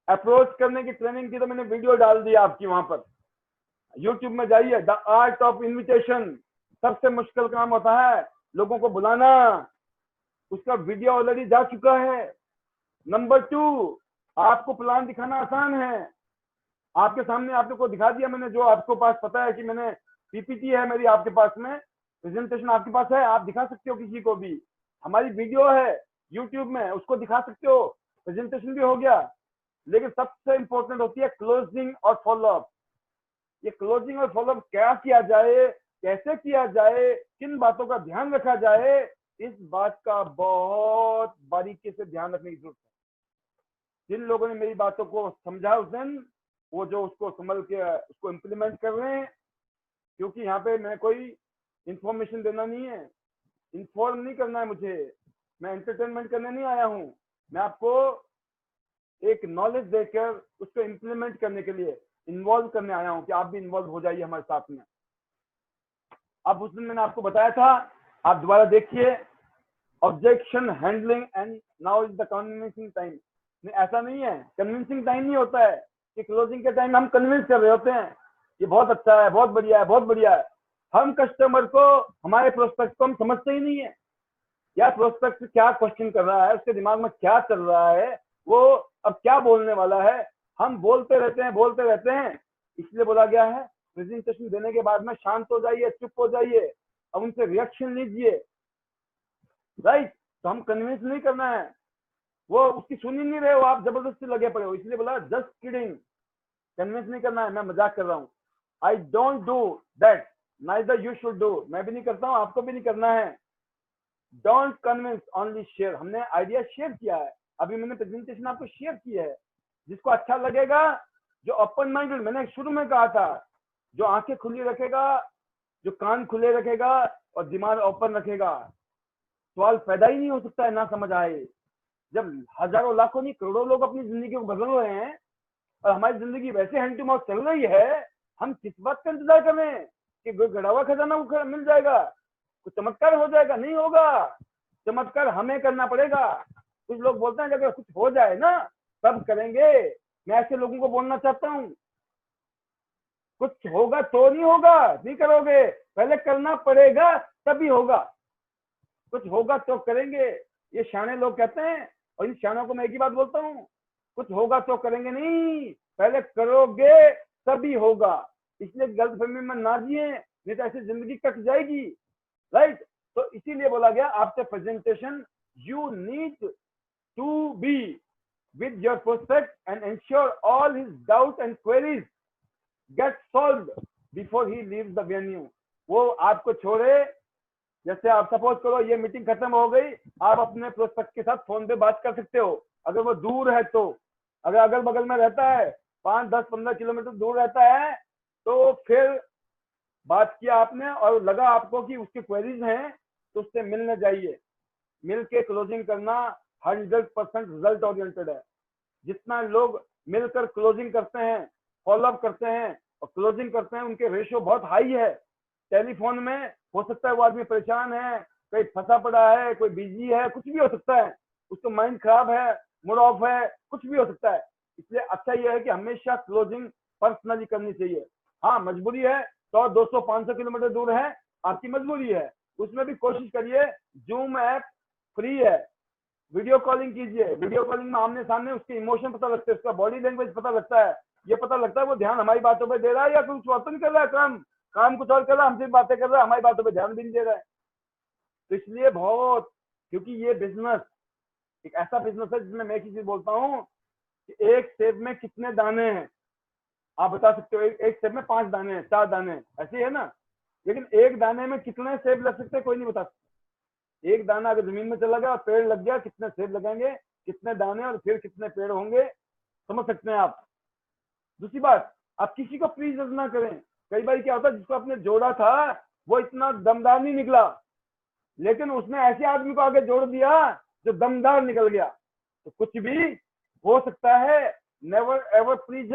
Approach करने की training की तो मैंने वीडियो डाल दी आपकी वहां पर, यूट्यूब में जाइए, द आर्ट ऑफ इन्विटेशन। सबसे मुश्किल काम होता है लोगों को बुलाना, उसका वीडियो ऑलरेडी जा चुका है। नंबर 2, आपको प्लान दिखाना आसान है, आपके सामने आपने को दिखा दिया मैंने, जो आपको पास पता है कि मैंने पीपीटी है मेरी आपके पास में, प्रेजेंटेशन आपके पास है, आप दिखा सकते हो किसी को भी। हमारी वीडियो है यूट्यूब में, उसको दिखा सकते हो, प्रेजेंटेशन भी हो गया। लेकिन सबसे इंपॉर्टेंट होती है क्लोजिंग और फॉलोअप। ये क्लोजिंग और फॉलोअप क्या किया जाए, कैसे किया जाए, किन बातों का ध्यान रखा जाए, इस बात का बहुत बारीकी से ध्यान रखने की जरूरत है। जिन लोगों ने मेरी बातों को समझा उस दिन, वो जो उसको संभल के उसको इम्प्लीमेंट कर रहे हैं, क्योंकि यहाँ पे मैं कोई इंफॉर्मेशन देना नहीं है, इन्फॉर्म नहीं करना है मुझे, मैं एंटरटेनमेंट करने नहीं आया हूँ, मैं आपको एक नॉलेज देकर उसको इम्प्लीमेंट करने के लिए इन्वॉल्व करने आया हूँ कि आप भी इन्वॉल्व हो जाइए हमारे साथ में। अब उस दिन मैंने आपको बताया था, आप दोबारा देखिए, objection handling and now is the convincing time. ऐसा नहीं है, कन्विंसिंग टाइम नहीं होता है कि क्लोजिंग के टाइम हम कन्विंस कर रहे होते हैं ये बहुत अच्छा है, बहुत बढ़िया है, बहुत बढ़िया है। हम कस्टमर को, हमारे प्रोस्पेक्ट को हम समझते ही नहीं है, या प्रोस्पेक्ट क्या क्वेश्चन कर रहा है, उसके दिमाग में क्या चल रहा है, वो अब क्या बोलने वाला है। हम बोलते रहते हैं, बोलते रहते हैं। इसलिए बोला गया है प्रेजेंटेशन देने के बाद में शांत हो जाइए, चुप हो जाइए, अब उनसे रिएक्शन लीजिए, राइट। तो हम कन्विंस नहीं करना है, वो उसकी सुन ही नहीं रहे हो, आप जबरदस्ती लगे पड़े हो। इसलिए बोला जस्ट किडिंग, कन्विंस नहीं करना है, मैं मजाक कर रहा हूँ। I don't do that, neither you should do, मैं भी नहीं करता हूँ, आपको भी नहीं करना है। Don't convince, only share. हमने आइडिया शेयर किया है, अभी मैंने प्रेजेंटेशन आपको शेयर की है। जिसको अच्छा लगेगा, जो ओपन माइंडेड, मैंने शुरू में कहा था, जो आंखें खुली रखेगा, जो कान खुले रखेगा और दिमाग ओपन रखेगा, सवाल पैदा ही नहीं हो सकता है ना समझ आए। जब हजारों लाखों नहीं करोड़ों लोग अपनी जिंदगी को बदल रहे हैं और हमारी जिंदगी वैसे हैंड टू माउथ चल रही है, हम किस बात का इंतजार कर रहे हैं कि गड़ा हुआ खजाना मिल जाएगा, कुछ चमत्कार हो जाएगा? नहीं होगा। चमत्कार हमें करना पड़ेगा। कुछ लोग बोलते हैं अगर कुछ हो जाए ना तब करेंगे, मैं ऐसे लोगों को बोलना चाहता हूँ, कुछ होगा तो नहीं होगा, नहीं करोगे, पहले करना पड़ेगा तभी होगा। कुछ होगा तो करेंगे, ये शाने लोग कहते हैं, और इन शानों को मैं एक ही बात बोलता हूँ, कुछ होगा तो करेंगे नहीं, पहले करोगे तभी होगा। इसलिए गलतफहमी में ना जिए, नहीं तो ऐसी जिंदगी कट जाएगी, राइट। तो इसीलिए बोला गया after presentation you need to be with your prospect and ensure all his doubts and queries get solved before he leaves the venue। वो आपको छोड़े, जैसे आप सपोज करो ये मीटिंग खत्म हो गई, आप अपने प्रोस्पेक्ट के साथ फोन पे बात कर सकते हो, अगर वो दूर है तो। अगर अगल बगल में रहता है, 5, 10, 15 किलोमीटर दूर रहता है, तो फिर बात किया आपने और लगा आपको कि उसके क्वेरीज हैं, तो उससे मिलने जाइए। मिल के क्लोजिंग करना 100% रिजल्ट ओरिएंटेड है। जितना लोग मिलकर क्लोजिंग करते हैं, फॉलोअप करते हैं और क्लोजिंग करते हैं, उनके रेशियो बहुत हाई है। टेलीफोन में हो सकता है वो आदमी परेशान है, कोई फंसा पड़ा है, कोई बिजी है, कुछ भी हो सकता है, उसको माइंड खराब है, मूड ऑफ है, कुछ भी हो सकता है। इसलिए अच्छा यह है कि हमेशा क्लोजिंग पर्सनली करनी चाहिए। हाँ, मजबूरी है, 100, 200, 500 किलोमीटर दूर है, आपकी मजबूरी है, उसमें भी कोशिश करिए। जूम ऐप फ्री है, वीडियो कॉलिंग कीजिए। वीडियो कॉलिंग में आमने सामने उसके इमोशन पता लगते हैं, उसका बॉडी लैंग्वेज पता लगता है, ये पता लगता है वो ध्यान हमारी बातों पे दे रहा है या कुछ और तो नहीं कर रहा है, काम कुछ और कर रहा है, हमसे बातें कर रहा है, हमारी बातों पे ध्यान भी नहीं दे रहा है। तो इसलिए बहुत, क्योंकि ये बिजनेस एक ऐसा बिजनेस है जिसमें मैं एक चीज बोलता हूँ कि एक सेब में कितने दाने हैं आप बता सकते हो? एक सेब में 5 दाने हैं, 4 दाने हैं, ऐसे है ना। लेकिन एक दाने में कितने सेब लग सकते हैं कोई नहीं बता सकता। एक दाना अगर जमीन में चला गया और पेड़ लग गया, कितने सेब लगेंगे, कितने दाने और फिर कितने पेड़ होंगे, समझ सकते हैं आप। दूसरी बात, आप किसी को प्लीज ना करें। कई बार क्या होता है, जिसको आपने जोड़ा था वो इतना दमदार नहीं निकला, लेकिन उसने ऐसे आदमी को आगे जोड़ दिया जो दमदार निकल गया। तो कुछ भी हो सकता है, नेवर एवर प्लीज,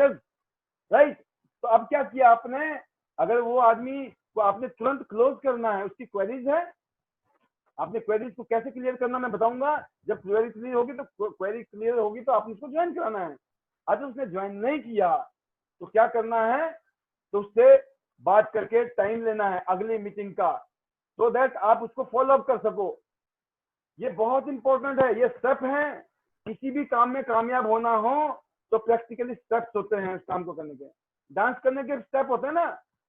राइट। तो अब क्या किया आपने, अगर वो आदमी को आपने तुरंत क्लोज करना है, उसकी क्वेरीज है, आपने क्वेरीज को कैसे क्लियर करना मैं बताऊंगा। जब क्वेरी क्लियर होगी तो क्वेरी क्लियर होगी तो आपने उसको ज्वाइन कराना है। अगर उसने ज्वाइन नहीं किया तो क्या करना है, तो उससे बात करके टाइम लेना है अगली मीटिंग का, so दैट आप उसको फॉलो अप कर सको। ये बहुत इंपॉर्टेंट है, ये स्टेप हैं। किसी भी काम में कामयाब होना हो तो प्रैक्टिकली स्टेप्स होते हैं उस काम को करने के। डांस करने के स्टेप होते हैं ना,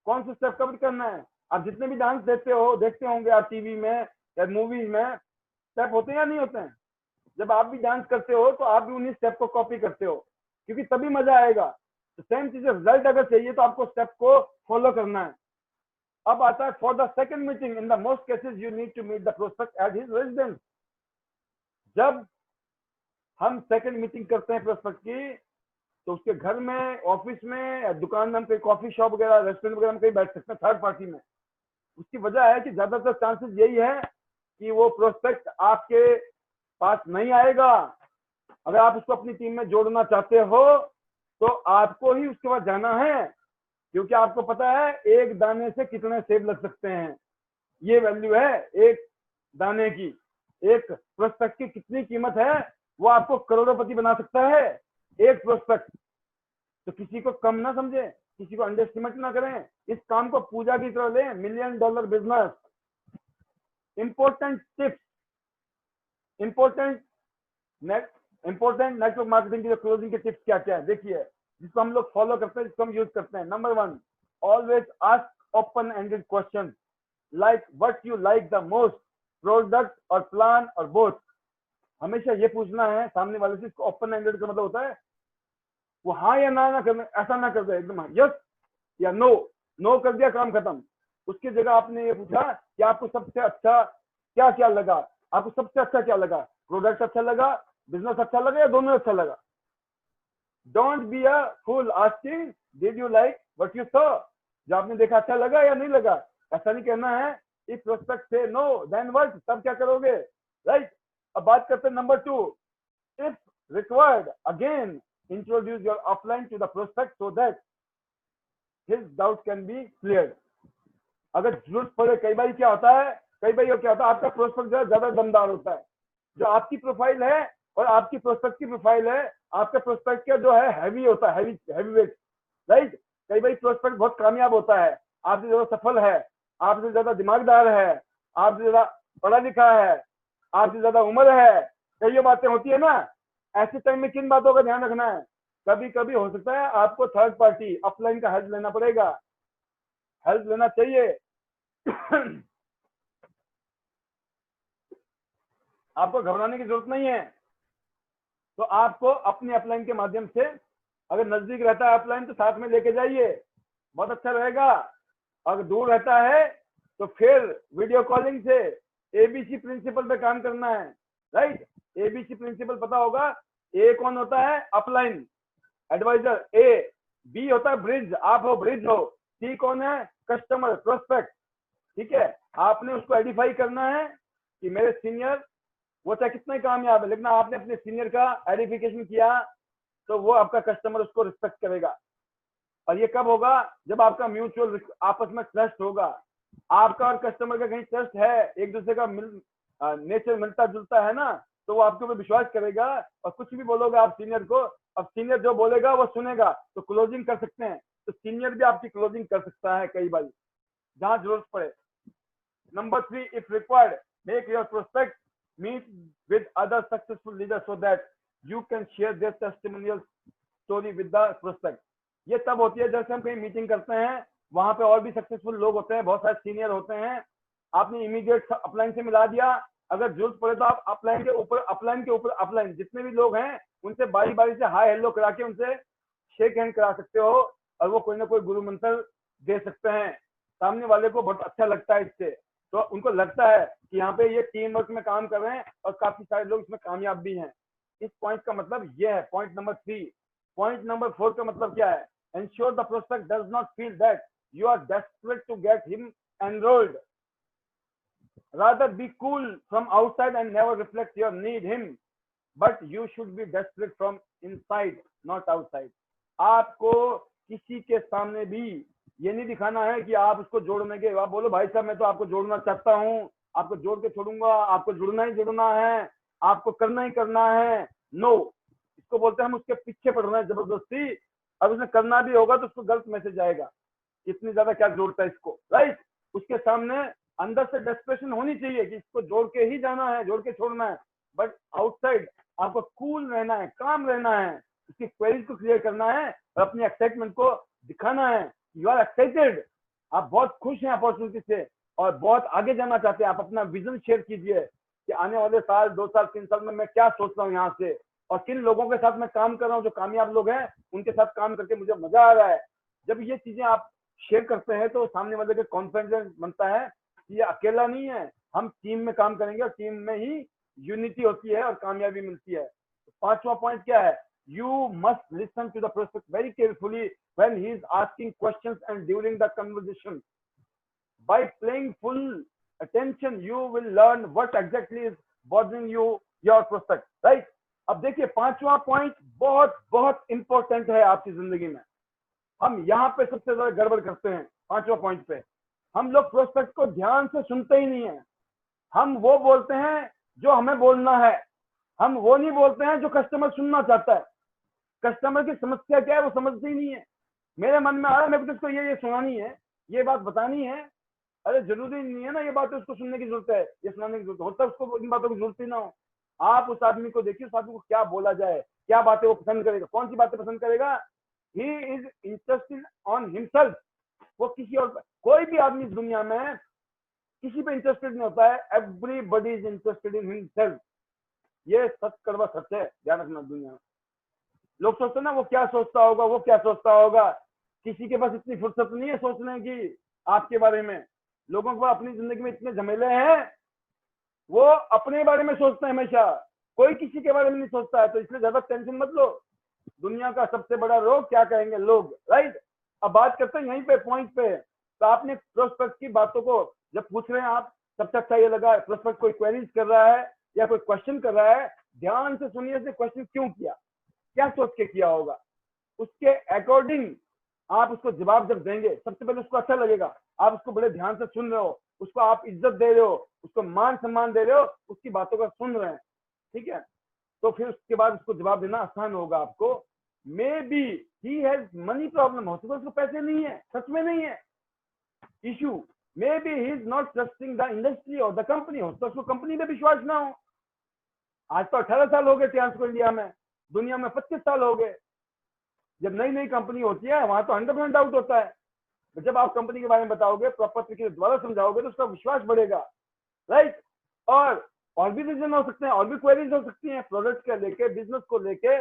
कौन से स्टेप कवर करना है। आप जितने भी डांस देखते होंगे आप टीवी में या मूवीज में, स्टेप होते हैं या नहीं होते हैं। जब आप भी डांस करते हो तो आप भी उन्हीं स्टेप को कॉपी करते हो, क्योंकि तभी मजा आएगा। तो सेम चीज रिजल्ट अगर चाहिए तो आपको स्टेप को फॉलो करना है। अब आता है for the second meeting, in the most cases you need to meet the prospect at his residence. जब हम सेकंड मीटिंग करते हैं प्रोस्पेक्ट की, तो उसके घर में, ऑफिस में, या दुकान में, हम कहीं कॉफी शॉप वगैरह, रेस्टोरेंट वगैरह में कहीं बैठ सकते हैं थर्ड पार्टी में। उसकी वजह है कि ज्यादातर चांसेस यही है कि वो प्रोस्पेक्ट आपके पास नहीं आएगा। अगर आप उसको अपनी टीम में जोड़ना चाहते हो तो आपको ही उसके पास जाना है, क्योंकि आपको पता है एक दाने से कितने सेब लग सकते हैं। ये वैल्यू है एक दाने की। एक प्रोस्पेक्ट की कितनी कीमत है, वो आपको करोड़पति बना सकता है एक प्रोस्पेक्ट। तो किसी को कम ना समझे, किसी को अंडरएस्टिमेट ना करें, इस काम को पूजा की तरह लें। $1 million business. Important tips, important network marketing की क्लोजिंग के टिप्स क्या क्या है, देखिए, जिसको हम लोग फॉलो करते हैं, जिसको हम यूज करते हैं। Number 1, always ask open ended question like what you like the most, product और प्लान और बोथ। हमेशा ये पूछना है सामने वाले से। इसको ओपन एंडेड का मतलब होता है वो हाँ या ना करना, ऐसा ना कर दे एकदम यस या नो। नो कर दिया, काम खत्म। उसकी जगह आपने ये पूछा कि आपको सबसे अच्छा क्या क्या लगा, आपको सबसे अच्छा क्या लगा, प्रोडक्ट अच्छा लगा, बिजनेस अच्छा लगा, या दोनों अच्छा लगा। Don't be a fool asking did you like what you saw. जो आपने देखा अच्छा लगा या नहीं लगा, ऐसा नहीं कहना है। If prospect says no then what, तब क्या करोगे, राइट। अब बात करते हैं number 2, if required again introduce your offline to the prospect so that his doubt can be clear. अगर जरूरत पड़े, कई बार क्या होता है, आपका प्रोस्पेक्ट ज्यादा दमदार होता है। जो आपकी प्रोफाइल है और आपकी प्रोस्पेक्ट की प्रोफाइल है, आपका प्रोस्पेक्ट का जो है हैवी होता है, हैवी वेट, राइट। कई बार प्रोस्पेक्ट बहुत कामयाब होता है, आपसे ज्यादा सफल है, आपसे ज्यादा दिमागदार है, आपसे ज्यादा पढ़ा लिखा है, आपसे ज्यादा उम्र है, कई बातें होती है ना। ऐसे टाइम में किन बातों का ध्यान रखना है। कभी कभी हो सकता है आपको थर्ड पार्टी अपलाइन का हेल्प लेना पड़ेगा, हेल्प लेना चाहिए। आपको घबराने की जरूरत नहीं है। तो आपको अपनी अपलाइन के माध्यम से, अगर नजदीक रहता है अपलाइन तो साथ में लेके जाइए, बहुत अच्छा रहेगा। अगर दूर रहता है तो फिर वीडियो कॉलिंग से एबीसी प्रिंसिपल पे काम करना है, राइट। एबीसी प्रिंसिपल पता होगा। ए कौन होता है, अपलाइन एडवाइजर, ए बी होता है ब्रिज, आप हो, ब्रिज हो। सी कौन है, कस्टमर, प्रोस्पेक्ट, ठीक है। आपने उसको आइडेंटिफाई करना है कि मेरे सीनियर, वो चाहे कितना ही कामयाब है, लेकिन आपने अपने सीनियर का आइडेंटिफिकेशन किया तो वो आपका कस्टमर उसको रिस्पेक्ट करेगा। और ये कब होगा, जब आपका म्यूचुअल आपस में ट्रस्ट होगा। आपका और कस्टमर का कहीं ट्रस्ट है, एक दूसरे का नेचर मिलता जुलता है ना, तो वो आपके ऊपर विश्वास करेगा। और कुछ भी बोलोगे आप सीनियर को, अब सीनियर जो बोलेगा वो सुनेगा, तो क्लोजिंग कर सकते हैं। तो सीनियर भी आपकी क्लोजिंग कर सकता है कई बार, जहां जरूरत पड़े। Number 3, if required make your prospect meet with other successful leaders so that you can share their testimonial story with the prospect। ये तब होती है जैसे हम कहीं मीटिंग करते हैं, वहां पे और भी सक्सेसफुल लोग होते हैं, बहुत सारे सीनियर होते हैं। आपने इमीडिएट अपलाइन से मिला दिया, अगर जरूरत पड़े तो आप अपलाइन के ऊपर अपलाइन जितने भी लोग हैं उनसे बारी बारी से हाय हेलो करा के उनसे शेक हैंड करा सकते हो, और वो कोई ना कोई गुरु मंत्र दे सकते हैं। सामने वाले को बहुत अच्छा लगता है इससे, तो उनको लगता है कि यहाँ पे ये टीम वर्क में काम कर रहे हैं और काफी सारे लोग इसमें कामयाब भी हैं। इस पॉइंट का मतलब ये है, पॉइंट नंबर 3। पॉइंट नंबर 4 का मतलब क्या है, ensure the prospect does not feel that you are desperate to get him enrolled, rather be cool from outside and never reflect your need him, but you should be desperate from inside, not outside। आपको किसी के सामने भी ये नहीं दिखाना है कि आप उसको जोड़ने के, आप बोलो भाई साहब मैं तो आपको जोड़ना चाहता हूँ, आपको जोड़ के छोड़ूंगा, आपको जुड़ना ही जुड़ना है, आपको करना ही करना है। नो, उसको बोलते हैं हम उसके पीछे पड़ रहे हैं जबरदस्ती, अब उसने करना भी होगा तो उसको गलत मैसेज आएगा, इतनी ज्यादा क्या जरूरत है इसको, राइट। उसके सामने अंदर से डेस्परेशन होनी चाहिए कि इसको जोड़ के ही जाना है, जोड़ के छोड़ना है, बट आउटसाइड आपको कूल रहना है, काम रहना है, उसकी क्वेरीज को क्लियर करना है और अपनी एक्साइटमेंट को दिखाना है। यू आर एक्साइटेड, आप बहुत खुश हैं अपॉर्चुनिटी से और बहुत आगे जाना चाहते हैं। आप अपना विजन शेयर कीजिए कि आने वाले साल, 2 साल, 3 साल में मैं क्या सोच रहा हूँ यहाँ से, और किन लोगों के साथ मैं काम कर रहा हूँ जो कामयाब लोग हैं, उनके साथ काम करके मुझे मजा आ रहा है। जब ये चीजें आप शेयर करते हैं तो सामने वाले का कॉन्फिडेंस बनता है कि ये अकेला नहीं है, हम टीम में काम करेंगे और टीम में ही यूनिटी होती है और कामयाबी मिलती है। तो 5वां पॉइंट क्या है? You must listen to the prospect very carefully when he is asking questions and during the conversation. By playing full attention you will learn what exactly is bothering you your prospect, right? अब देखिए 5वां point बहुत बहुत important है आपकी जिंदगी में। हम यहाँ पे सबसे ज्यादा गड़बड़ करते हैं 5वां पॉइंट पे। हम लोग प्रोस्पेक्ट को ध्यान से सुनते ही नहीं है, हम वो बोलते हैं जो हमें बोलना है, हम वो नहीं बोलते हैं जो कस्टमर सुनना चाहता है। कस्टमर की समस्या क्या है वो समझते ही नहीं है। मेरे मन में आ रहा है मेरे को इसको ये सुनानी है, ये बात बतानी है, अरे जरूरी नहीं है ना ये बात उसको सुनने की जरूरत है, ये सुनाने की जरूरत होता है उसको, इन बातों की जरूरत ही ना हो। आप उस आदमी को देखिए, उस आदमी को क्या बोला जाए, क्या बातें वो पसंद करेगा, कौन सी बातें पसंद करेगा। He is interested on himself. वो किसी और, कोई भी आदमी इस दुनिया में किसी पे इंटरेस्टेड नहीं होता है, everybody is interested in himself. ये सच कड़वा सच है, ध्यान रखना। दुनिया में लोग सोचते हैं ना वो क्या सोचता होगा, वो क्या सोचता होगा, किसी के पास इतनी फुर्सत नहीं है सोचने की आपके बारे में। लोगों को अपनी जिंदगी में इतने झमेले हैं, वो अपने बारे में सोचते हैं हमेशा, कोई किसी के बारे में नहीं सोचता है। तो इसलिए ज्यादा टेंशन मत लो। दुनिया का सबसे बड़ा रोग क्या कहेंगे लोग, राइट। अब बात करते हैं यहीं पे पॉइंट पे। तो आपने प्रोस्पेक्ट की बातों को जब पूछ रहे हैं आप, सबसे अच्छा ये लगा प्रोस्पेक्ट कोई क्वेरीज कर रहा है या कोई क्वेश्चन कर रहा है, ध्यान से सुनिए से क्वेश्चन क्यों किया, क्या सोच के किया होगा, उसके अकॉर्डिंग आप उसको जवाब जब देंगे सबसे पहले उसको अच्छा लगेगा। आप उसको बड़े ध्यान से सुन रहे हो, उसको आप इज्जत दे रहे हो, उसको मान सम्मान दे रहे हो, उसकी बातों को सुन रहे हैं, ठीक है। तो फिर उसके बाद उसको जवाब देना आसान होगा आपको। May be he has money problem, हो सकता है उसको पैसे नहीं है, सच में नहीं है issue. May be he is not trusting the industry और द कंपनी, हो सकता है उसको कंपनी में विश्वास ना हो। आज तो 18 साल हो गए ट्रांसको इंडिया में, दुनिया में 25 साल हो गए। जब नई नई कंपनी होती है वहां तो 100% डाउट होता है। जब आप कंपनी के बारे में बताओगे, प्रॉपर तरीके से दोबारा समझाओगे तो उसका विश्वास बढ़ेगा, राइट। और भी रीजन हो सकते हैं, और भी क्वेरीज हो सकती हैं, प्रोडक्ट को लेके, बिजनेस को लेके,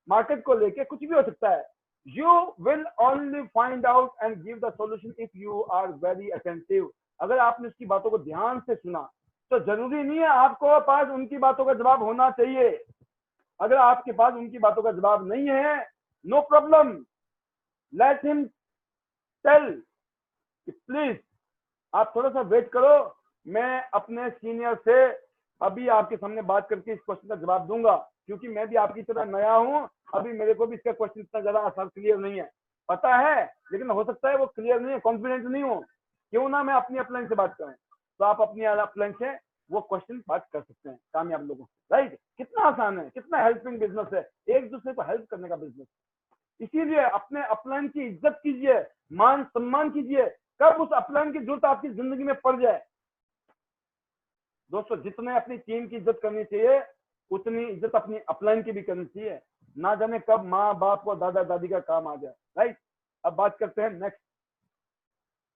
मार्केट को लेके, कुछ भी हो सकता है। You will only find out and give the solution if you are very attentive. अगर आपने उसकी बातों को ध्यान से सुना तो जरूरी नहीं है आपको पास उनकी बातों का जवाब होना चाहिए। अगर आपके पास उनकी बातों का जवाब नहीं है, no problem, let him tell, please आप थोड़ा सा वेट करो, मैं अपने सीनियर से अभी आपके सामने बात करके इस क्वेश्चन का जवाब दूंगा, क्योंकि मैं भी आपकी तरह नया हूं, अभी मेरे को भी इसका क्वेश्चन इतना ज्यादा आसान क्लियर नहीं है, पता है लेकिन हो सकता है वो क्लियर नहीं है, कॉन्फिडेंट नहीं हो, क्यों ना मैं अपनी अपलाइन से बात करूं। तो आप अपनी अपलाइन से वो क्वेश्चन बात कर सकते हैं कामयाब लोगों से, राइट। कितना आसान है, कितना हेल्पिंग बिजनेस है, एक दूसरे को हेल्प करने का बिजनेस। इसीलिए अपने अपलाइन की इज्जत कीजिए, मान सम्मान कीजिए, कब उस अपलाइन की जरूरत आपकी जिंदगी में पड़ जाए। दोस्तों जितने अपनी टीम की इज्जत करनी चाहिए उतनी इज्जत अपनी अपलाइन की भी करनी चाहिए। ना जाने कब माँ बाप को, दादा दादी का काम आ जाए, राइट। अब बात करते हैं नेक्स्ट।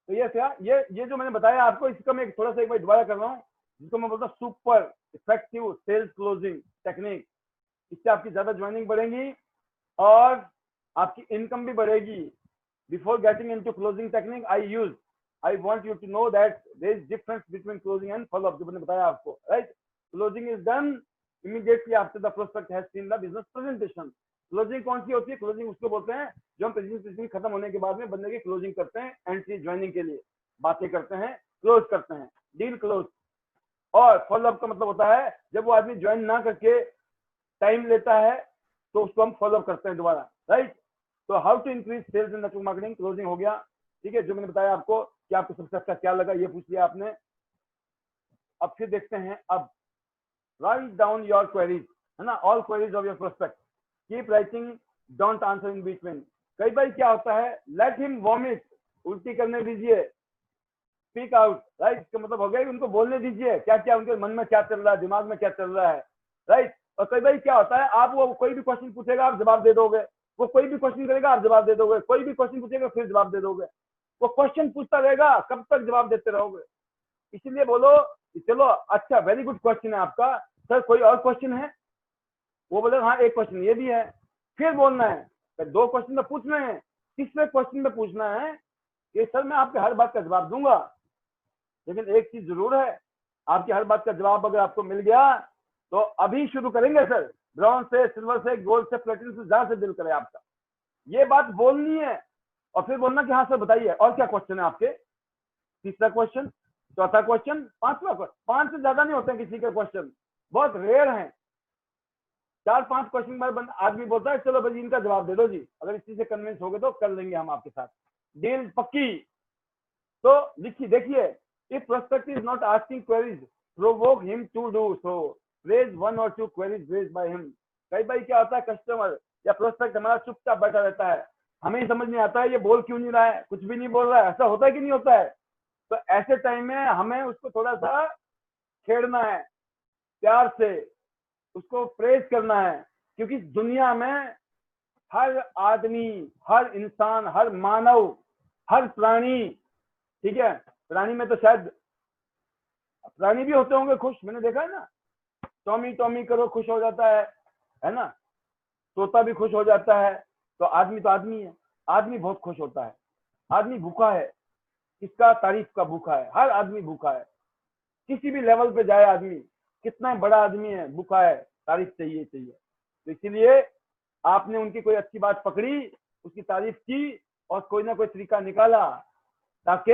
तो ये क्या, ये जो मैंने बताया आपको, इसका मैं थोड़ा सा एक बार दोबारा कर रहा हूँ, जिसको मैं बोलता हूँ super effective sales closing technique. इससे आपकी ज्यादा ज्वाइनिंग बढ़ेगी और आपकी इनकम भी बढ़ेगी। Before getting into closing technique, I want you to know that there is difference between closing and follow-up, जो मैंने बताया आपको, right? Closing is done immediately after the prospect has seen the business presentation. Closing कौन सी होती है? Closing उसको बोलते हैं जो हम प्रेजेंटेशन खत्म होने के बाद में बंदे की क्लोजिंग करते हैं, एंट्री ज्वाइनिंग के लिए बातें करते हैं, क्लोज करते हैं, डील क्लोज। और फॉलोअप का मतलब होता है जब वो आदमी ज्वाइन ना करके टाइम लेता है तो उसको हम फॉलोअप करते हैं दोबारा, राइट। तो how to increase sales in network marketing, closing हो गया, ठीक है। जो मैंने बताया आपको कि आपको सबसे अच्छा क्या लगा ये पूछ लिया आपने। अब फिर देखते हैं, अब राइट डाउन योर क्वेरीज, है ना, all queries of your prospect, keep writing, don't answer in between. कई बार क्या होता है, लेट हिम वॉमिट, उल्टी करने दीजिए, स्पीक आउट, राइट। इसका मतलब हो गया कि उनको बोलने दीजिए क्या क्या उनके मन में क्या चल रहा है, दिमाग में क्या चल रहा है, राइट। और कई बार क्या होता है, आप वो कोई भी क्वेश्चन पूछेगा आप जवाब दे दोगे, वो कोई भी क्वेश्चन करेगा आप जवाब दे दोगे, कोई भी क्वेश्चन पूछेगा फिर जवाब दे दोगे, वो क्वेश्चन पूछता रहेगा, कब तक जवाब देते रहोगे। इसीलिए बोलो चलो अच्छा वेरी गुड क्वेश्चन है आपका, सर कोई और क्वेश्चन है, वो बोले हाँ एक क्वेश्चन ये भी है, फिर बोलना है, तो 2 क्वेश्चन में पूछना है, तीसरे क्वेश्चन में पूछना है कि सर मैं आपके हर बात का जवाब दूंगा, लेकिन एक चीज जरूर है, आपकी हर बात का जवाब अगर आपको मिल गया तो अभी शुरू करेंगे सर, ब्रॉन्ज से, सिल्वर से, गोल्ड से, प्लेटिनम से, जहां से दिल करे आपका, ये बात बोलनी है। और फिर बोलना कि हाँ सर बताइए और क्या क्वेश्चन है आपके, तीसरा क्वेश्चन, चौथा क्वेश्चन, पांचवा क्वेश्चन। 5 से ज्यादा नहीं होते हैं किसी के क्वेश्चन, बहुत रेयर हैं। 4-5 क्वेश्चन बाद आदमी बोलता है चलो भाई इनका जवाब दे दो जी, अगर इस चीज से कन्विंस हो गए तो कर लेंगे हम आपके साथ, डील पक्की। तो लिखिए, देखिए, if prospect is not asking queries provoke him to do so, raise 1 or 2 queries raise by him. कई बार क्या होता है, कस्टमर या प्रोस्पेक्ट हमारा चुपचाप बैठा रहता है, हमें ही समझ नहीं आता है ये बोल क्यों नहीं रहा है, कुछ भी नहीं बोल रहा है, ऐसा होता है कि नहीं होता है। तो ऐसे टाइम में हमें उसको थोड़ा सा छेड़ना है, प्यार से उसको प्रेज करना है, क्योंकि दुनिया में हर आदमी, हर इंसान, हर मानव, हर प्राणी, ठीक है, प्राणी में तो शायद प्राणी भी होते होंगे खुश, मैंने देखा है ना, टॉमी टॉमी करो खुश हो जाता है ना, तोता भी खुश हो जाता है। तो आदमी है, आदमी बहुत खुश होता है, आदमी भूखा है, इसका तारीफ का भूखा है, हर आदमी भूखा है, किसी भी लेवल पे जाए आदमी, कितना बड़ा आदमी है, भूखा है, तारीफ चाहिए। तो इसीलिए आपने उनकी कोई अच्छी बात पकड़ी, उसकी तारीफ की और कोई ना कोई तरीका निकाला ताकि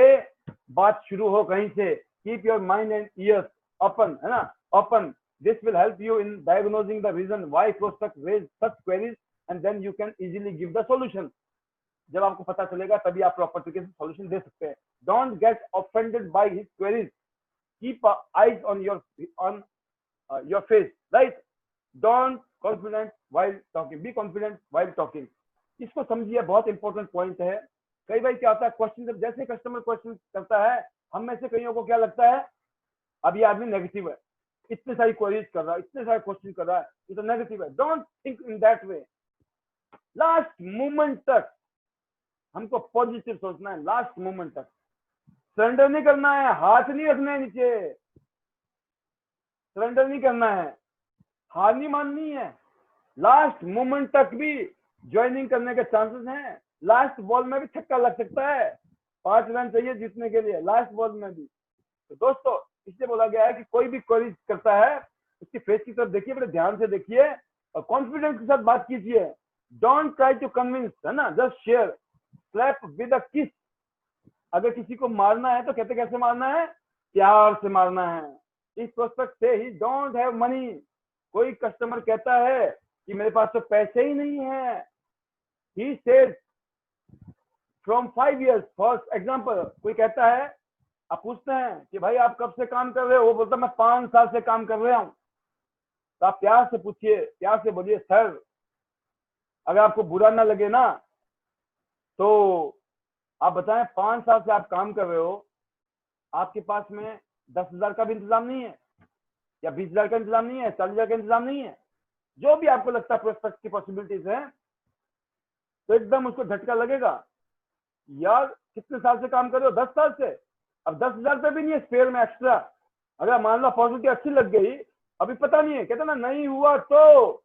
बात शुरू हो कहीं से। Keep your mind and ears open, है ना, open. This will help you in diagnosing the reason why prospect raise such queries and then you can easily give the solution. जब आपको पता चलेगा तभी आप प्रॉपर तरीके से सॉल्यूशन दे सकते हैं। Don't get offended by his queries, keep eyes on your face, right. Don't confident while talking, be confident while talking. इसको समझिए, बहुत इंपॉर्टेंट पॉइंट है। कई बार क्या होता है, क्वेश्चन जब जैसे कस्टमर क्वेश्चन करता है, हम में से कईयों को क्या लगता है, अब ये आदमी नेगेटिव है, इतने सारी क्वेरीज कर रहा है, इतने सारे क्वेश्चन कर रहा है, ये तो नेगेटिव है। Don't think in that way. Last moment तक हमको पॉजिटिव सोचना है, लास्ट मोमेंट तक सरेंडर नहीं करना है, हाथ नहीं रखना है नीचे, सरेंडर नहीं करना है, हार नहीं माननी है। लास्ट मोमेंट तक भी ज्वाइनिंग करने के चांसेस हैं, लास्ट बॉल में भी छक्का लग सकता है, 5 रन चाहिए जीतने के लिए, लास्ट बॉल में भी। तो दोस्तों इसलिए बोला गया है कि कोई भी क्वेरी करता है उसकी फेस की तरफ देखिए, बड़े ध्यान से देखिए और कॉन्फिडेंस के साथ बात कीजिए। डोंट ट्राई टू कन्विंस, है ना, just share, slap with a kiss. अगर किसी को मारना है तो कहते कैसे मारना है, प्यार से मारना है। इस प्रोस्पेक्ट से ही डोंट हैव मनी। कोई कस्टमर कहता है कि मेरे पास तो पैसे ही नहीं है, he said from 5 years, for example. कोई कहता है, आप पूछते हैं कि भाई आप कब से काम कर रहे हो, वो बोलता है मैं 5 साल से काम कर रहा हूँ। तो आप प्यार से पूछिए, प्यार से बोलिए सर, अगर आपको बुरा ना लगे ना तो आप बताएं 5 साल से आप काम कर रहे हो, आपके पास में 10,000 का भी इंतजाम नहीं है, या 20,000 का इंतजाम नहीं है, 40,000 का इंतजाम नहीं है, जो भी आपको लगता है प्रोस्पेक्ट की पॉसिबिलिटीज है, तो एकदम उसको झटका लगेगा, यार कितने साल से काम कर रहे हो, 10 साल से, अब 10,000 रुपये भी नहीं है स्पेयर में एक्स्ट्रा। अगर मान लो पॉजिटिव अच्छी लग गई, अभी पता नहीं है, कहते ना नहीं हुआ तो,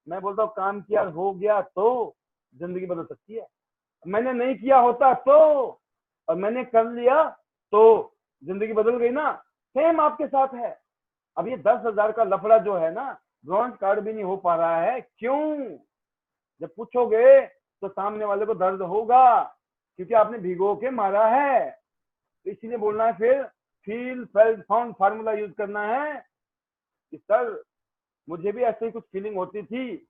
मैं बोलता हूँ काम किया हो गया तो जिंदगी बदल सकती है। मैंने नहीं किया होता तो, और मैंने कर लिया तो जिंदगी बदल गई ना। सेम आपके साथ है। अब ये 10,000 का लफड़ा जो है ना, ब्रॉन्ज कार्ड भी नहीं हो पा रहा है, क्यों? जब पूछोगे तो सामने वाले को दर्द होगा, क्योंकि आपने भिगो के मारा है। तो इसीलिए बोलना है, फिर feel felt found formula use करना है कि सर मुझे भी ऐसे ही कुछ फीलिंग होती थी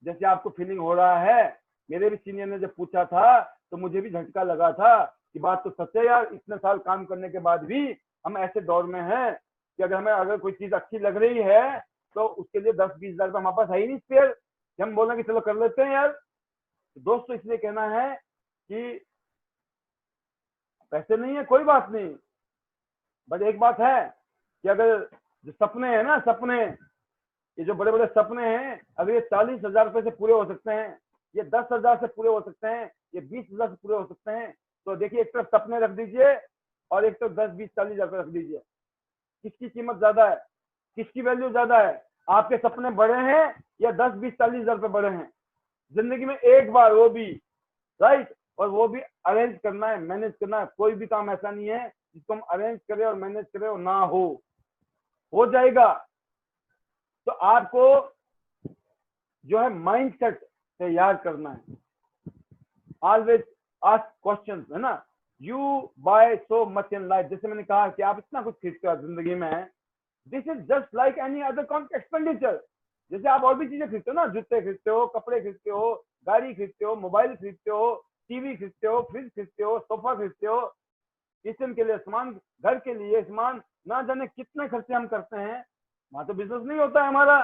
जैसे आपको फीलिंग हो रहा है। मेरे भी सीनियर ने जब पूछा था तो मुझे भी झटका लगा था कि बात तो सच है यार, इतने साल काम करने के बाद भी हम ऐसे दौर में हैं कि अगर हमें कोई चीज अच्छी लग रही है तो उसके लिए 10-20 हजार रुपये हमारे पास है ही नहीं स्पेयर, कि हम बोलें कि चलो कर लेते हैं यार। तो दोस्तों इसलिए कहना है कि पैसे नहीं है कोई बात नहीं, बट एक बात है कि अगर जो सपने हैं ना, सपने, ये जो बड़े बड़े सपने हैं, अगर ये 40,000 रुपए से पूरे हो सकते हैं, ये 10,000 से पूरे हो सकते हैं, ये 20,000 से पूरे हो सकते हैं, तो देखिए एक तरफ सपने रख दीजिए और एक तरफ 10, 20, 40,000 रुपए रख दीजिए। किसकी कीमत ज्यादा है, किसकी वैल्यू ज्यादा है? आपके सपने बड़े हैं या 10, 20, 40,000 रुपए बड़े हैं? जिंदगी में एक बार, वो भी राइट, और वो भी अरेंज करना है, मैनेज करना है। कोई भी काम ऐसा नहीं है जिसको हम अरेंज करें और मैनेज करें और ना हो जाएगा। तो आपको जो है माइंड सेट तैयार करना है। ऑलवेज आस्क क्वेश्चंस, है ना। You buy so much in life, जैसे मैंने कहा कि आप इतना कुछ खरीदते हो जिंदगी में, this is just like any other expenditure. जैसे आप और भी चीजें खरीदते हो ना, जूते खरीदते हो, कपड़े खरीदते हो, गाड़ी खरीदते हो, मोबाइल खरीदते हो, टीवी खरीदते हो, फ्रिज खरीदते हो, सोफा खरीदते हो, किचन के लिए सामान, घर के लिए सामान, ना जाने कितने खर्चे हम करते हैं। वहां तो बिजनेस नहीं होता है हमारा।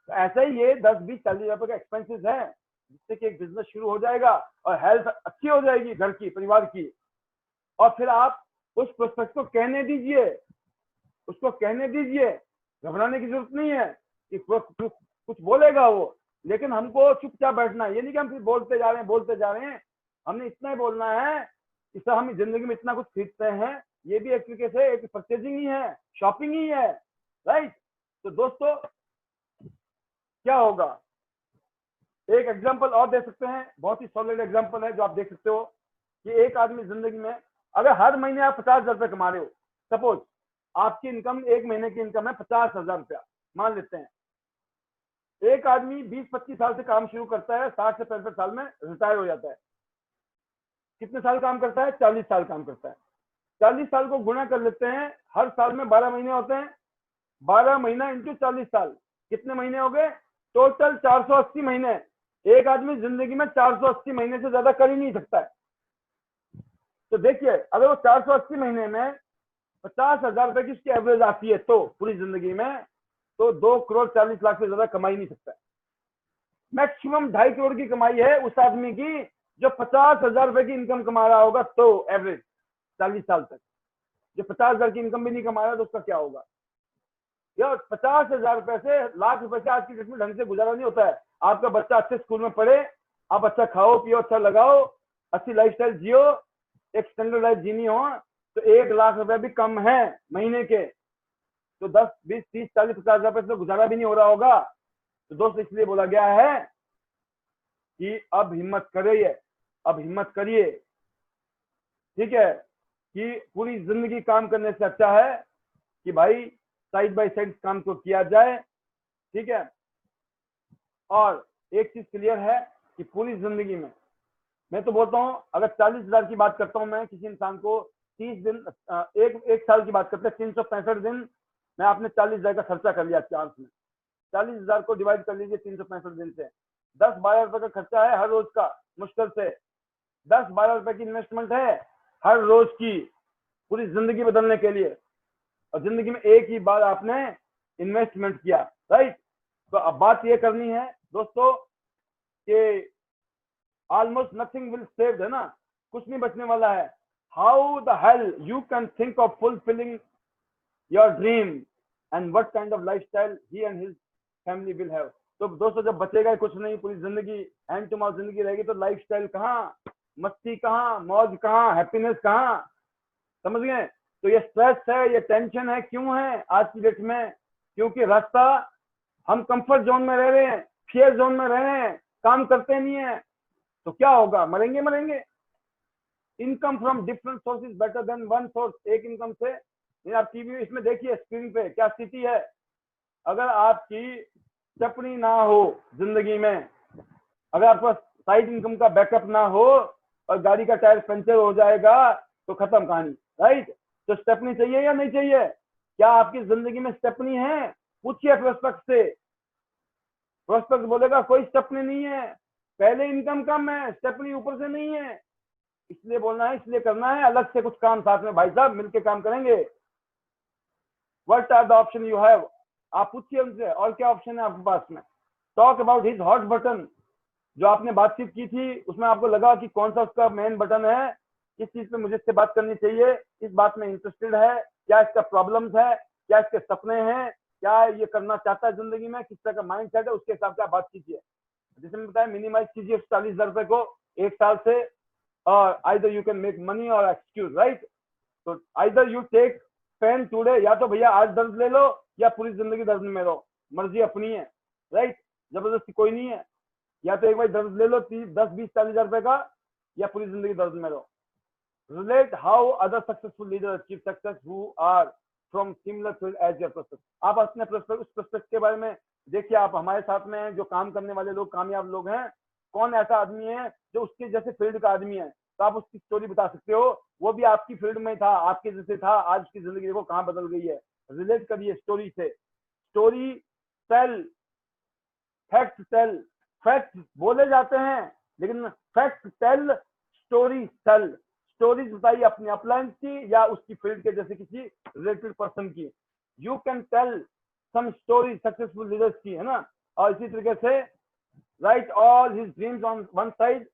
तो ऐसा ही ये 10, 20, 40,000 रुपए का एक्सपेंसेस है, जिससे कि एक बिजनेस शुरू हो जाएगा और हेल्थ अच्छी हो जाएगी घर की, परिवार की। और फिर आप उस प्रोस्पेक्ट को कहने दीजिए, उसको कहने दीजिए, घबराने की जरूरत नहीं है कि कुछ बोलेगा वो, लेकिन हमको चुपचाप बैठना है। ये नहीं कि हम फिर बोलते जा रहे हैं। हमने इतना ही बोलना है कि सर हम जिंदगी में इतना कुछ खरीदते हैं, ये भी एक तरीके से एक परचेजिंग ही है, शॉपिंग ही है, राइट। तो दोस्तों क्या होगा, एक एग्जांपल और दे सकते हैं, बहुत ही सॉलिड एग्जांपल है जो आप देख सकते हो कि एक आदमी जिंदगी में अगर हर महीने आप 50,000 रुपए कमा रहे हो, सपोज आपकी इनकम, एक महीने की इनकम है 50,000 रुपया, मान लेते हैं। एक आदमी 20-25 साल से काम शुरू करता है, 60 से 65 साल में रिटायर हो जाता है। कितने साल काम करता है? 40 साल काम करता है। 40 साल को गुणा कर लेते हैं, हर साल में 12 महीने होते हैं, 12 महीना इंटू 40 साल, कितने महीने हो गए? टोटल 480 महीने। एक आदमी जिंदगी में 480 महीने से ज्यादा कर ही नहीं सकता है। तो देखिए अगर वो 480 महीने में 50,000 रुपए की उसकी एवरेज आती है तो पूरी जिंदगी में, तो 2,40,00,000 से ज्यादा कमा ही नहीं सकता है। मैक्सिमम 2.5 करोड़ की कमाई है उस आदमी की जो 50,000 रुपए की इनकम कमा रहा होगा, तो एवरेज 40 साल तक। जो 50,000 की इनकम भी नहीं कमा रहा तो उसका क्या होगा यार? 50,000 रुपए से, लाख रुपए से आज की डेट में ढंग से गुजारा नहीं होता है। आपका बच्चा अच्छे स्कूल में पढ़े, आप अच्छा खाओ पियो, अच्छा लगाओ, अच्छी लाइफस्टाइल जियो, एक स्टैंडर्ड लाइफ जीनी हो, तो 1 लाख रुपए भी कम है महीने के। तो 10, 20, 30, 40, 50,000 रुपए से गुजारा भी नहीं हो रहा होगा। तो दोस्त इसलिए बोला गया है कि अब हिम्मत करिए, अब हिम्मत करिए, ठीक है, कि पूरी जिंदगी काम करने से अच्छा है कि भाई साइड बाय साइड काम को किया जाए, ठीक है। और एक चीज क्लियर है कि पूरी जिंदगी में मैं तो बोलता हूं, अगर 40,000 की बात करता हूं मैं किसी इंसान को, 30 दिन, एक साल की बात करते हैं, 365 दिन में आपने 40,000 का खर्चा कर लिया चांस में। 40,000 को डिवाइड कर लीजिए 365 दिन से, 10-12 रुपए का खर्चा है हर रोज का, मुश्किल से 10-12 रुपए की इन्वेस्टमेंट है हर रोज की, पूरी जिंदगी बदलने के लिए। और जिंदगी में एक ही बार आपने इन्वेस्टमेंट किया, राइट। तो अब बात ये करनी है दोस्तों कि ऑलमोस्ट नथिंग विल सेव्ड, है ना, कुछ नहीं बचने वाला है। How the hell you can think of fulfilling your dream and what kind of lifestyle he and his family will have. तो दोस्तों जब बचेगा कुछ नहीं, पूरी जिंदगी हैंड टू माउथ जिंदगी रहेगी, तो लाइफस्टाइल कहाँ, मस्ती कहाँ, मौज कहाँ, हैप्पीनेस कहाँ, समझ गए। तो ये स्ट्रेस है, ये टेंशन है, क्यों है आज की डेट में? क्योंकि रास्ता, हम कंफर्ट जोन में रह रहे हैं, फियर जोन में रह रहे हैं, काम करते नहीं है, तो क्या होगा? मरेंगे मरेंगे। Income from different sources better than one source. एक इनकम से, आप टीवी इसमें देखिए स्क्रीन पे क्या स्थिति है। अगर आपकी स्टेपनी ना हो जिंदगी में, अगर आपके पास साइड इनकम का बैकअप ना हो और गाड़ी का टायर पंचर हो जाएगा तो खत्म कहानी, राइट। तो स्टेपनी चाहिए या नहीं चाहिए? क्या आपकी जिंदगी में स्टेपनी है? पूछिए प्रोस्पेक्ट से। प्रोस्पेक्ट बोलेगा कोई स्टेपनी नहीं है, पहले इनकम कम है, स्टेपनी ऊपर से नहीं है। इसलिए बोलना है, इसलिए करना है, अलग से कुछ काम साथ में भाई साहब मिलके काम करेंगे। What are the option you have, आप पूछिए उनसे और क्या ऑप्शन है आपके पास में। Talk about his hot button. जो आपने बातचीत की थी उसमें आपको लगा कि कौन सा उसका मेन बटन है, किस चीज पे मुझे इससे बात करनी चाहिए, इस बात में इंटरेस्टेड है, क्या इसका प्रॉब्लम्स है, क्या इसके सपने हैं, क्या ये करना चाहता है जिंदगी में, किस तरह का माइंड सेट है, उसके हिसाब से आप बात कीजिए। जैसे मैंने बताया मिनिमाइज कीजिए 40,000 रुपए को 1 साल से, और either you can make money or excuse, right. तो either you take pain today, या तो भैया आज दर्द ले लो या पूरी जिंदगी दर्द में रहो, मर्जी अपनी है, राइट, जबरदस्ती कोई नहीं है। या तो एक बार दर्द ले लो 10, 20, 40,000 रुपए का, या पूरी जिंदगी दर्द में रहो। Relate how other successful leaders achieve success who are from similar field as your perspective. आप अपने उस पर्सपेक्टिव के बारे में देखिए। आप हमारे साथ में जो काम करने वाले लोग, कामयाब लोग हैं, कौन ऐसा आदमी है जो उसके जैसे फील्ड का आदमी है, तो आप उसकी स्टोरी बता सकते हो। वो भी आपकी फील्ड में था, आपके जैसे था, आज उसकी जिंदगी देखो कहाँ बदल गई है। रिलेट करिए स्टोरी से। Story tell, fact tell. Fact बोले जाते हैं लेकिन fact tell, story tell. Stories बताइए अपनी अपलाइन की या उसकी फील्ड के जैसे किसी रिलेटेड पर्सन की। You can tell some story successful leaders की, है ना। और इसी तरीके से right all his dreams on one side,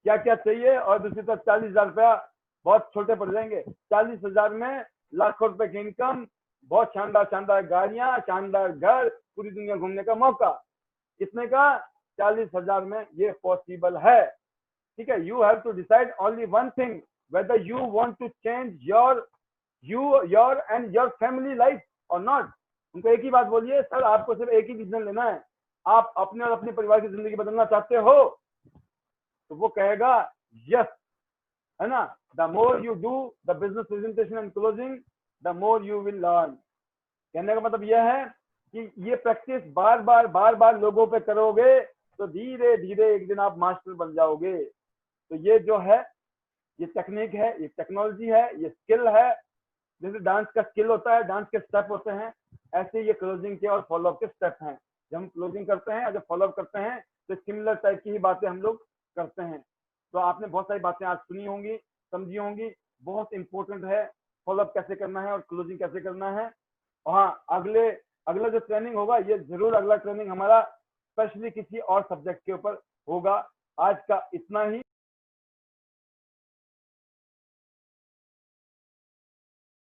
क्या क्या चाहिए, और दूसरी तरफ 40,000 रुपया बहुत छोटे पड़ जाएंगे। 40,000 में लाखों रुपए की इनकम, बहुत शानदार शानदार गाड़ियां, शानदार घर, पूरी दुनिया घूमने का मौका। कितने का? 40,000 में ये पॉसिबल है। ठीक है, you have to decide only one thing, whether you want to change your and your family life or not. उनको एक ही बात बोलिए, सर आपको सिर्फ एक ही डिसीजन लेना है, आप अपने और अपने परिवार की जिंदगी बदलना चाहते हो, तो वो कहेगा यस, है ना। The more you do the business presentation and closing, the more you will learn. कहने का मतलब यह है कि ये प्रैक्टिस बार बार लोगों पे करोगे तो धीरे धीरे एक दिन आप मास्टर बन जाओगे। तो ये जो है, ये टेक्निक है, ये टेक्नोलॉजी है, ये स्किल है। जैसे डांस का स्किल होता है, डांस के स्टेप होते हैं, ऐसे ये क्लोजिंग के और फॉलोअप के स्टेप हैं। जब हम क्लोजिंग करते हैं और जब फॉलोअप करते हैं तो सिमिलर टाइप की ही बातें हम लोग करते हैं। तो आपने बहुत सारी बातें आज सुनी होंगी, समझी होंगी। बहुत इंपॉर्टेंट है फॉलोअप कैसे करना है और क्लोजिंग कैसे करना है। और हाँ, अगला जो ट्रेनिंग होगा, ये जरूर अगला ट्रेनिंग हमारा स्पेशली किसी और सब्जेक्ट के ऊपर होगा। आज का इतना ही।